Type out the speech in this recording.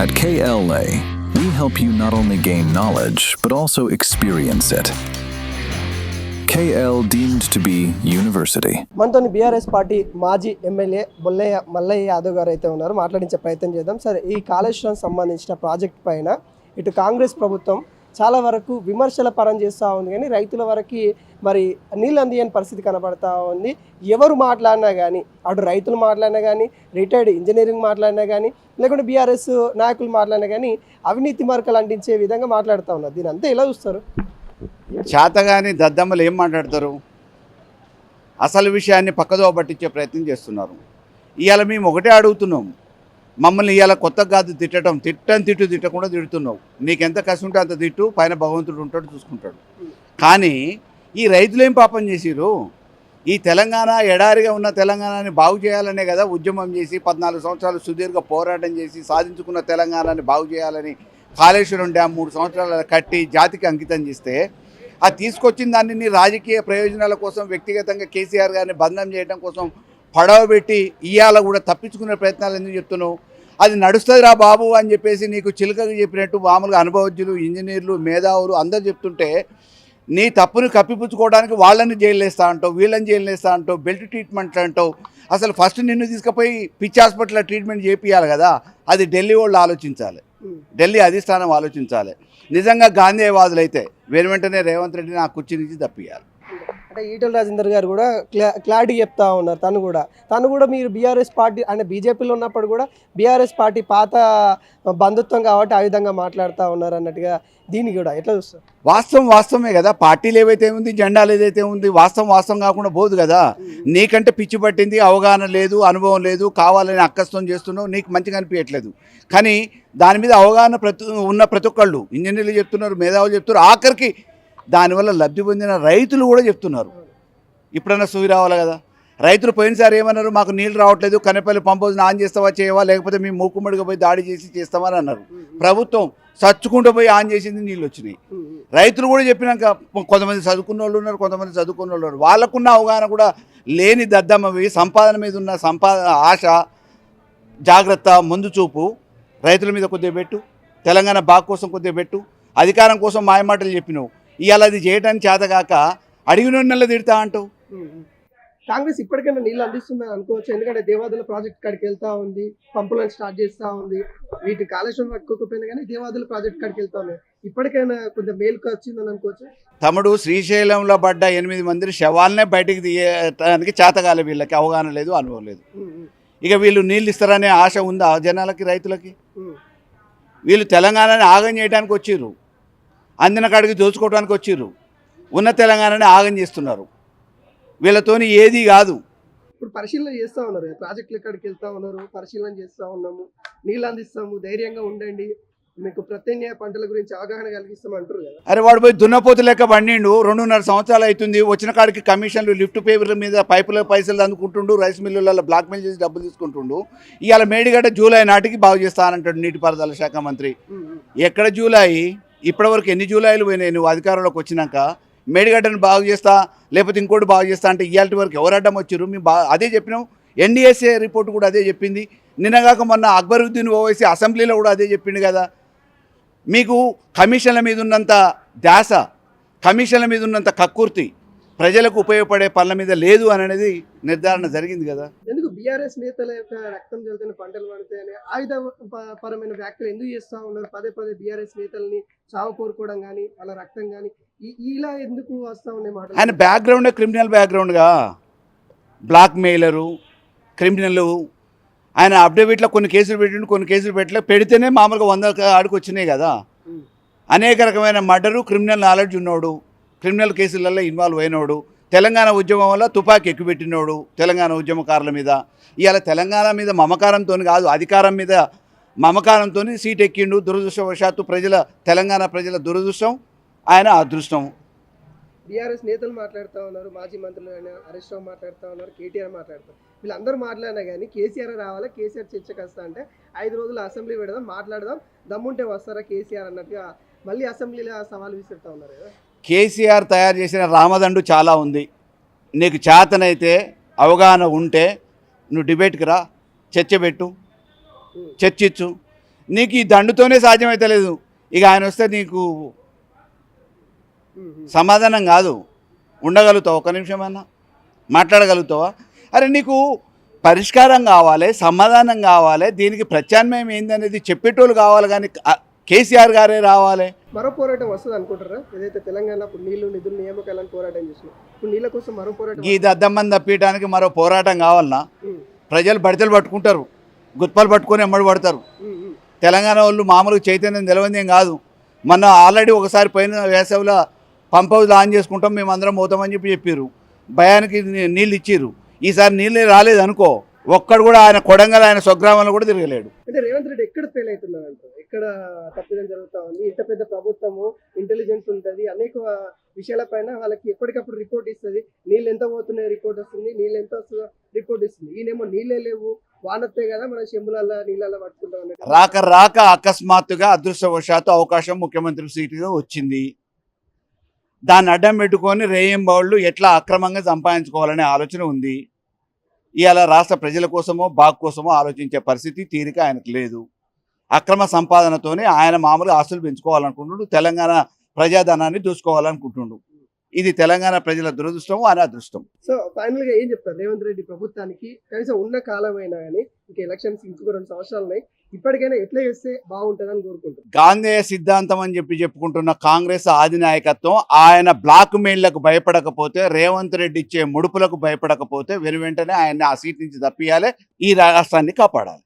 At KLA, we help you not only gain knowledge, but also experience it. KL deemed to be university. మనతోని BRS party మాజీ MLA Bollaiah Mallaiah Yadav గారు అయితే ఉన్నారు. మాట్లాడించే ప్రయత్నం చేద్దాం. సరే, ఈ కాళేశ్వరం సంబంధించిన ప్రాజెక్ట్ పైన ఇటు కాంగ్రెస్ ప్రభుత్వం చాలా వరకు విమర్శల పరం చేస్తూ ఉంది, కానీ రైతుల వరకు మరి నీళ్ళు అందియని పరిస్థితి కనబడతా ఉంది. ఎవరు మాట్లాడినా కానీ, అటు రైతులు మాట్లాడినా కానీ, రిటైర్డ్ ఇంజనీరింగ్ మాట్లాడినా కానీ, లేకుంటే బీఆర్ఎస్ నాయకులు మాట్లాడినా కానీ అవినీతి మార్కలు అంటించే విధంగా మాట్లాడుతూ ఉన్నారు. దీని అంతా ఎలా చూస్తారు? చేతగాని దద్దమ్మలు ఏం మాట్లాడతారు? అసలు విషయాన్ని పక్కదో పట్టించే ప్రయత్నం చేస్తున్నారు. ఇవాళ మేము ఒకటే అడుగుతున్నాం, మమ్మల్ని ఇవాళ కొత్త కాదు తిట్టడం, తిట్టకుండా తిడుతున్నావు. నీకెంత కసి ఉంటే అంత తిట్టు, పైన భగవంతుడు ఉంటాడు, చూసుకుంటాడు. కానీ ఈ రైతులు ఏం పాపం చేసిరు? ఈ తెలంగాణ ఎడారిగా ఉన్న తెలంగాణని బాగు చేయాలనే కదా ఉద్యమం చేసి 14 సంవత్సరాలు సుదీర్ఘ పోరాటం చేసి సాధించుకున్న తెలంగాణని బాగు చేయాలని కాళేశ్వరం డ్యామ్ 3 సంవత్సరాలు కట్టి జాతికి అంకితం చేస్తే, ఆ తీసుకొచ్చిన దాన్ని నీ రాజకీయ ప్రయోజనాల కోసం వ్యక్తిగతంగా కేసీఆర్ గారిని బంధం చేయడం కోసం పడవబెట్టి ఇవాళ కూడా తప్పించుకునే ప్రయత్నాలు ఎందుకు చెప్తున్నావు? అది నడుస్తుంది రా బాబు అని చెప్పేసి నీకు చిలుకగా చెప్పినట్టు మామూలుగా అనుభవజ్ఞులు, ఇంజనీర్లు, మేధావులు అందరూ చెప్తుంటే నీ తప్పుని కప్పిపుచ్చుకోవడానికి వాళ్ళని జైలు వేస్తా అంటావు, వీళ్ళని జైలు వేస్తా అంటావు, బెల్ట్ ట్రీట్మెంట్ అంటావు. అసలు ఫస్ట్ నిన్ను తీసుకుపోయి పిచ్చి హాస్పిటల్లో ట్రీట్మెంట్ చేపియాలి కదా. అది ఢిల్లీ వాళ్ళు ఆలోచించాలి, ఢిల్లీ అధిష్టానం ఆలోచించాలి. నిజంగా గాంధీవాదులు అయితే వెంటనే రేవంత్ రెడ్డిని ఆ కుర్చీ నుంచి తప్పియాలి. అంటే ఈటల రాజేందర్ గారు కూడా క్లారిటీ చెప్తా ఉన్నారు. తను కూడా మీరు బీఆర్ఎస్ పార్టీ అంటే బీజేపీలో ఉన్నప్పుడు కూడా బీఆర్ఎస్ పార్టీ పాత బంధుత్వం కాబట్టి ఆ విధంగా మాట్లాడుతూ ఉన్నారు అన్నట్టుగా. దీన్ని కూడా ఎట్లా చూస్తారు? వాస్తవమే కదా. పార్టీలు ఏవైతే ఉంది, జెండాలు ఏదైతే ఉంది, వాస్తవం కాకుండా పోదు కదా. నీకంటే పిచ్చి పట్టింది, అవగాహన లేదు, అనుభవం లేదు, కావాలని అక్కస్తం చేస్తున్నావు, నీకు మంచిగా అనిపించట్లేదు. కానీ దాని మీద అవగాహన ఉన్న ప్రతి ఒక్కళ్ళు ఇంజనీర్లు చెప్తున్నారు, మేధావులు చెప్తున్నారు, ఆఖరికి దానివల్ల లబ్ధి పొందిన రైతులు కూడా చెప్తున్నారు. ఇప్పుడన్నా సూయి రావాలి కదా. రైతులు పోయినసారి ఏమన్నారు? మాకు నీళ్ళు రావట్లేదు, కనపల్లి పంప్ హౌస్ని ఆన్ చేస్తావా చేయవా, లేకపోతే మేము మూకుమ్మడిగా పోయి దాడి చేసి చేస్తామని అన్నారు. ప్రభుత్వం చచ్చుకుంటూ పోయి ఆన్ చేసింది, నీళ్ళు వచ్చినాయి. రైతులు కూడా చెప్పినాక కొంతమంది చదువుకున్న వాళ్ళు ఉన్నారు, కొంతమంది చదువుకున్న వాళ్ళు ఉన్నారు. వాళ్ళకున్న అవగాహన కూడా లేని దద్దమ్మవి, సంపాదన మీద ఉన్న ఆశ, జాగ్రత్త, ముందు చూపు రైతుల మీద కొద్దిగా పెట్టు, తెలంగాణ బాగు కోసం కొద్దిగా పెట్టు, అధికారం కోసం మాయమాటలు చెప్పినావు. ఇవాళ అది చేయడానికి చేతగాక అడిగిన నెల తిడతా అంటావు. కాంగ్రెస్ ఇప్పటికైనా నీళ్ళు అందిస్తుందని అనుకోవచ్చు. ఎందుకంటే దేవాదుల ప్రాజెక్ట్ కాడికి వెళ్తా ఉంది, పంపులను స్టార్ట్ చేస్తూ ఉంది. వీటి కాళేశ్వరం పట్టుకోకపోయినా కానీ దేవాదుల ప్రాజెక్ట్ కాడికి వెళ్తా ఉన్నాయి. ఇప్పటికైనా కొంచెం మేలుకు వచ్చిందని అనుకోవచ్చు. తమ్ముడు, శ్రీశైలంలో పడ్డ 8 మంది శవాలనే బయటికి తీయడానికి చేతగాలి. వీళ్ళకి అవగాహన లేదు, అనుభవం లేదు. ఇక వీళ్ళు నీళ్ళు ఇస్తారనే ఆశ ఉందా జనాలకి, రైతులకి? వీళ్ళు తెలంగాణని ఆగం చేయడానికి వచ్చిర్రు, అందిన కాడికి దోచుకోవడానికి వచ్చిర్రు. ఉన్న తెలంగాణని ఆగం చేస్తున్నారు. వీళ్ళతోని ఏది కాదు. ఇప్పుడు పరిశీలన చేస్తూ ఉన్నారు, ప్రాజెక్టులు ఎక్కడికి వెళ్తా ఉన్నారు, పరిశీలన చేస్తూ ఉన్నాము, నీళ్ళు అందిస్తాము, ధైర్యంగా ఉండండి, మీకు ప్రత్యామ్నాయ పంటల గురించి అవగాహన కలిగిస్తాం అంటారు కదా. అరే వాడు పోయి దున్నపోతు లెక్క బండిండు, 2.5 సంవత్సరాలు అవుతుంది. వచ్చిన కాడికి కమిషన్లు, లిఫ్ట్ పేపర్ల మీద పైపుల పైసలు అందుకుంటుండు, రైస్ మిల్లులలో బ్లాక్ మెయిల్ చేసి డబ్బులు తీసుకుంటుండు. ఇవాళ మేడిగడ్డ జూలై నాటికి బాగు చేస్తానంటాడు నీటిపారుదల శాఖ మంత్రి. ఎక్కడ జూలై? ఇప్పటివరకు ఎన్ని జూలైలు పోయినాయి నువ్వు అధికారంలోకి వచ్చినాక? మేడిగడ్డను బాగు చేస్తా, లేకపోతే ఇంకోటి బాగు చేస్తా అంటే ఇవాళ వరకు ఎవరు అడ్డం వచ్చారు? మేము అదే చెప్పినాం. ఎన్డీఎస్ఏ రిపోర్ట్ కూడా అదే చెప్పింది. నిన్నగాక మొన్న అక్బరుద్దీన్ ఓవైసీ అసెంబ్లీలో కూడా అదే చెప్పిండు కదా. మీకు కమిషన్ల మీద ఉన్నంత ధ్యాస, కమిషన్ల మీద ఉన్నంత కక్కుర్తి ప్రజలకు ఉపయోగపడే పనుల మీద లేదు అనేది నిర్ధారణ జరిగింది కదా. ఎందుకు బీఆర్ఎస్ నేతల యొక్క రక్తం జరుగుతున్న పంటలు పడితే ఆయుధ పరమైన వ్యాఖ్యలు ఎందుకు చేస్తూ ఉన్నారు? పదే బీఆర్ఎస్ నేతల్ని చావు కోరుకోవడం కానీ, వాళ్ళ రక్తం కానీ ఇలా ఎందుకు వస్తూ ఉన్నాయి మాటలు? ఆయన బ్యాక్గ్రౌండ్ క్రిమినల్ బ్యాక్గ్రౌండ్గా, బ్లాక్ మెయిలరు, క్రిమినల్. ఆయన అఫిడవిట్లో కొన్ని కేసులు పెట్టిండు, కొన్ని కేసులు పెట్టలే. పెడితేనే మామూలుగా 100 ఆడికి వచ్చినాయి కదా. అనేక రకమైన మర్డరు, క్రిమినల్ నాలెడ్జ్ ఉన్నోడు, క్రిమినల్ కేసులలో ఇన్వాల్వ్ అయినోడు, తెలంగాణ ఉద్యమం వల్ల తుపాకీ ఎక్కుపెట్టినోడు తెలంగాణ ఉద్యమకారుల మీద. ఇవాళ తెలంగాణ మీద మమకారంతో కాదు, అధికారం మీద మమకారంతో సీట్ ఎక్కిండు. దురదృష్టవశాత్తు తెలంగాణ ప్రజల దురదృష్టం, ఆయన అదృష్టం. బీఆర్ఎస్ నేతలు మాట్లాడుతూ ఉన్నారు, మాజీ మంత్రులు హరీష్ రావు మాట్లాడుతూ ఉన్నారు, కేటీఆర్ మాట్లాడుతారు. వీళ్ళందరూ మాట్లాడినా కానీ కేసీఆర్ రావాలా, కేసీఆర్ చర్చకు వస్తా అంటే 5 రోజులు అసెంబ్లీ పెడదాం, మాట్లాడదాం, దమ్ముంటే వస్తారా కేసీఆర్ అన్నట్టుగా మళ్ళీ అసెంబ్లీలో సవాల్ విసురుతూ ఉన్నారు కదా. కేసీఆర్ తయారు చేసిన రామదండు చాలా ఉంది. నీకు చేతనైతే, అవగాహన ఉంటే నువ్వు డిబేట్కి రా, చర్చ పెట్టు, చర్చించు. నీకు ఈ దండుతోనే సాధ్యమైతలేదు, ఇక ఆయన వస్తే నీకు సమాధానం కాదు. ఉండగలుగుతావు, ఒక నిమిషం అన్నా మాట్లాడగలుగుతావా? అరే నీకు పరిష్కారం కావాలి, సమాధానం కావాలి, దీనికి ప్రత్యామ్నాయం ఏందనేది చెప్పేటోళ్ళు కావాలి, కానీ కేసీఆర్ గారే రావాలి. మరో పోరాటం వస్తుంది అనుకుంటారా? ఏదైతే తెలంగాణ ఇప్పుడు నీళ్లు నిధులు నియామకాలను పోరాటం చేసినాం, ఇప్పుడు నీళ్ళ కోసం మరో పోరాటం. ఈ దద్దమ్మని తప్పించడానికి మరో పోరాటం కావాలన్నా? ప్రజలు బడితలు పట్టుకుంటారు, గుత్పలు పట్టుకొని ఎమ్మడి పడతారు. తెలంగాణ వాళ్ళు మామూలుగా చైతన్యం తెలవందేం కాదు. మొన్న ఆల్రెడీ ఒకసారి పోయిన వేసవిలో పంప్ హౌస్ ఆన్ చేసుకుంటాం మేము అందరం పోతామని చెప్పారు, భయానికి నీళ్ళు ఇచ్చిర్రు. ఈసారి నీళ్ళే రాలేదు అనుకో, ఒక్కడు కూడా ఆయన కొడంగల్ ఆయన స్వగ్రామంలో కూడా తిరగలేడు. అంటే రేవంత్ రెడ్డి ఎక్కడ ఫెయిల్ అవుతున్నారు అంటారు? ఎక్కడ తప్పిదం జరుగుతా ఉంది? ఇంత పెద్ద ప్రభుత్వము, ఇంటెలిజెన్స్ ఉంటుంది, అనేక విషయాలపైన వాళ్ళకి ఎప్పటికప్పుడు రిపోర్ట్ ఇస్తుంది. నీళ్ళు ఎంత పోతున్నాయి రిపోర్ట్ వస్తుంది, నీళ్ళు ఎంత వస్తుందో రిపోర్ట్ ఇస్తుంది. ఈయనేమో నీళ్ళే లేవు, వానొత్తే కదా మన చెంబులల్లో నీళ్ళల్లో పట్టుకుంటాం అన్నట్టు. రాక అకస్మాత్తుగా అదృష్టవశాత్తు అవకాశం ముఖ్యమంత్రి సీటుగా వచ్చింది. దాన్ని అడ్డం పెట్టుకొని రేయింబౌళ్ళు ఎట్లా అక్రమంగా సంపాదించుకోవాలనే ఆలోచన ఉంది. ఇవాళ రాష్ట్ర ప్రజల కోసమో బాగు కోసమో ఆలోచించే పరిస్థితి తీరిక ఆయనకు లేదు. అక్రమ సంపాదనతోనే ఆయన మామూలుగా ఆస్తులు పెంచుకోవాలనుకుంటుండు, తెలంగాణ ప్రజాధనాన్ని దూసుకోవాలనుకుంటుండు. ఇది తెలంగాణ ప్రజల దురదృష్టం, ఆయన అదృష్టం. సో ఫైనల్ గా ఏం చెప్తారు రేవంత్ రెడ్డి ప్రభుత్వానికి? కనీసం ఉన్న కాలమైనా కానీ ఇంకా ఎలక్షన్స్ ఇంకొక 2 సంవత్సరాలు ఉన్నాయి, ఇప్పటికైనా ఎట్లా చేస్తే బాగుంటుందని కోరుకుంటారు. గాంధేయ సిద్ధాంతం అని చెప్పుకుంటున్న కాంగ్రెస్ అధినాయకత్వం ఆయన బ్లాక్ మెయిల్లకు భయపడకపోతే, రేవంత్ రెడ్డి ఇచ్చే ముడుపులకు భయపడకపోతే వెనువెంటనే ఆయన్ని ఆ సీట్ నుంచి తప్పియాలి, ఈ రాష్ట్రాన్ని కాపాడాలి.